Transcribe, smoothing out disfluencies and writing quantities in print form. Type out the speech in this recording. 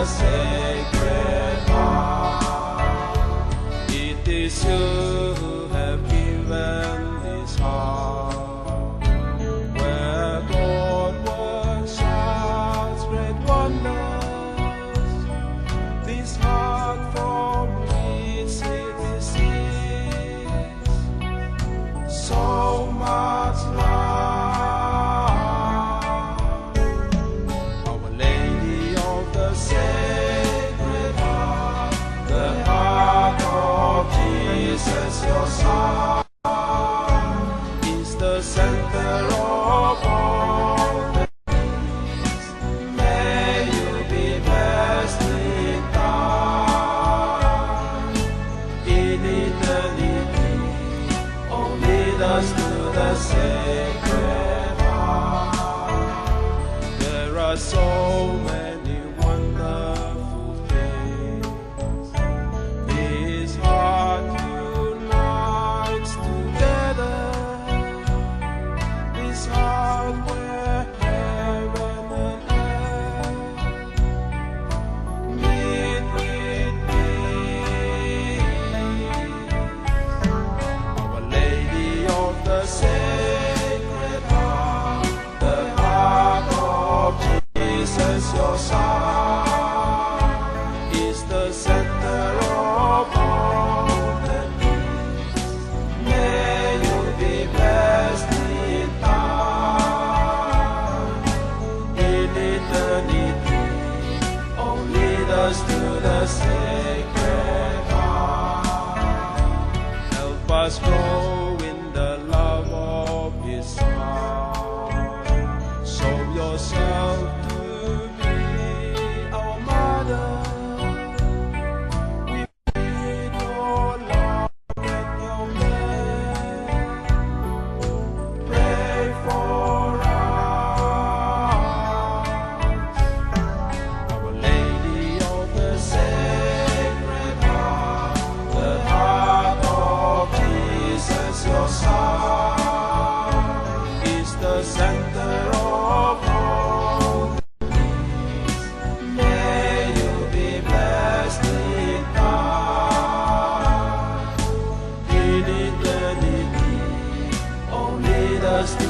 Sacred Heart. It is you who have given this heart, where God works great wonders. This heart from which it receives so much love. Our Lady of the Sacred Heart, the heart of Jesus, your Son, is the center of all things. May you be blessed in time. In eternity, oh, lead us to the Sacred Heart. There are so many wonderful things this heart unites together. This heart where heaven and earth meet with peace. Our Lady of the Sacred Heart, the heart of Jesus, your Son, is the center of all the needs. May you be blessed in time. In eternity, oh, lead us to the Sacred Heart. Help us grow in the love of His heart. Show yourself to be our Mother. We need your love and your care. Pray for us. Our Lady of the Sacred Heart, the heart of Jesus, your Son, is the center of all things. May you be blessed in time. In eternity, oh, lead us to